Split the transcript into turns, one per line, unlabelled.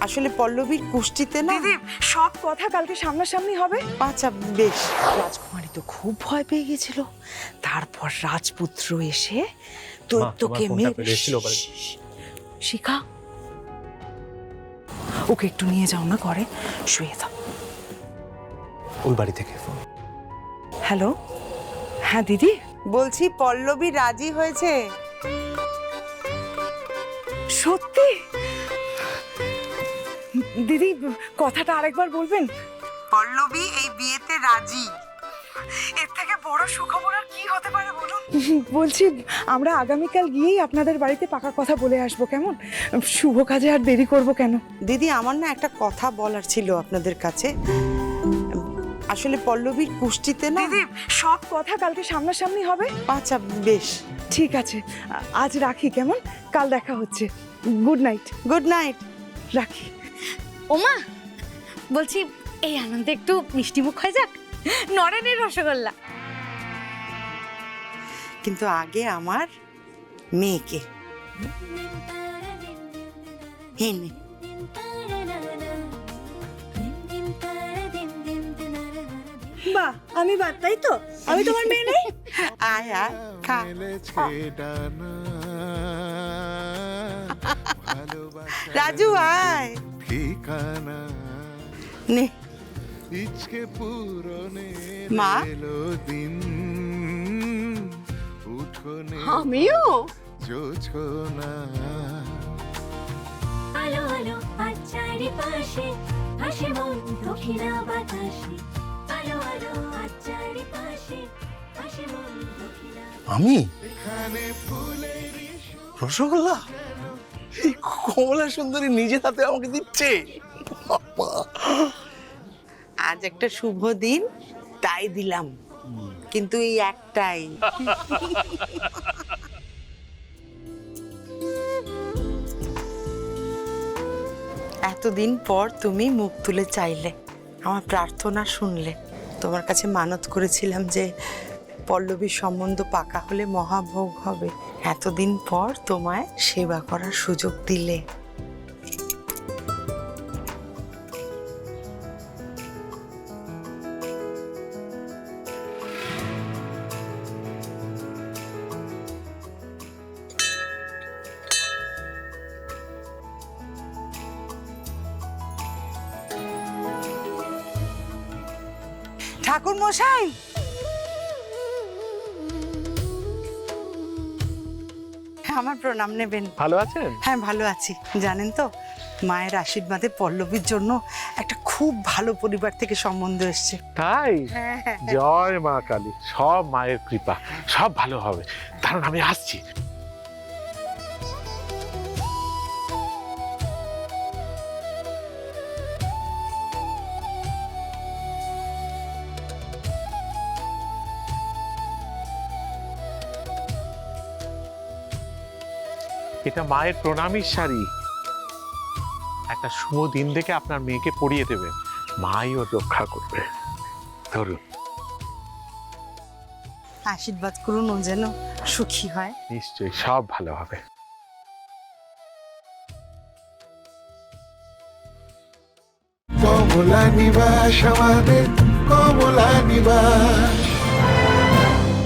আসলে পল্লবীর কুষ্টিতে না।
দিদি সব কথা কালকে সামনাসামনি হবে।
আচ্ছা বেশ।
রাজকুমারী তো খুব ভয় পেয়ে গেছিল, তারপর রাজপুত্র এসে দৈত্যকে শিখা, ওকে একটু নিয়ে যাও না ঘরে, শুয়ে থাক।
ওই বাড়ি থেকে ফোন।
হ্যালো, হ্যাঁ দিদি।
বলছি পল্লবী রাজি হয়েছে।
সত্যি? দিদি কথাটা আরেকবার বলবেন।
পল্লবী এই বিয়েতে রাজি।
এর থেকে বড় সুখবর আর কি হতে পারে বলুন। বলছি আমরা আগামীকাল গিয়েই আপনাদের বাড়িতে পাকা কথা বলে আসবো, কেমন? শুভ কাজে আর দেরি করব কেন?
দিদি আমার না একটা কথা বলার ছিল আপনাদের কাছে। আসলে পল্লবীর কুষ্টিতে না।
দিদি সব কথা কালকে সামনাসামনি হবে।
আচ্ছা বেশ।
ঠিক আছে, আজ রাখি, কেমন? কাল দেখা হচ্ছে। Good night.
Good night.
রাখি।
ওমা, বলছি এই আনন্দে একটু মিষ্টি মুখ হয়ে যাক, নরেনের রসগোল্লা।
কিন্তু আগে আমার মেয়েকে। হেনে
বাহ, আমি বাদ, তাই তো? আমি তোমার মেয়ে নেই?
আয় আয় খা। রাজু আয়।
ঠিকানা
নে
ইচকে পুরনে
মা।
দিন উঠোনে
আমিও
জোছনা
আলো আলো আজ চারিপাশে হাসি মন দক্ষিণা বাতাসে। আলো আলো আজ চারিপাশে হাসি মন দক্ষিণা।
আমি
এখানে ফুলের
রসগোল্লা? এই কমলা সুন্দরী নিজে হাতে আমাকে দিচ্ছে। বাবা,
আজ একটা শুভ দিন তাই দিলাম, কিন্তু এই একটাই। এতদিন পর তুমি মুখ তুলে চাইলে, আমার প্রার্থনা শুনলে। তোমার কাছে মানত করেছিলাম যে পল্লবীর সম্বন্ধ পাকা হলে মহাভোগ হবে। এতদিন পর তোমায় সেবা করার সুযোগ দিলে। ঠাকুর মশাই, আমার প্রণাম নেবেন।
ভালো আছেন?
হ্যাঁ ভালো আছি। জানেন তো, মায়ের আশীর্বাদে পল্লবীর জন্য একটা খুব ভালো পরিবার থেকে সম্বন্ধ এসছে।
তাই? জয় মা কালী, সব মায়ের কৃপা, সব ভালো হবে। কারণ আমি আসছি। এটা মায়ের প্রণামীর শাড়ি। একটা শুভ দিন দেখে আপনার মেয়েকে পরিয়ে দেবেন, মাই ওর রক্ষা করবে। ধরুন।
আশীর্বাদ করুন ও যেন সুখী হয়।
নিশ্চয়ই সব ভালো হবে।
কমলা নিবাস আমাদের কমলা নিবাস।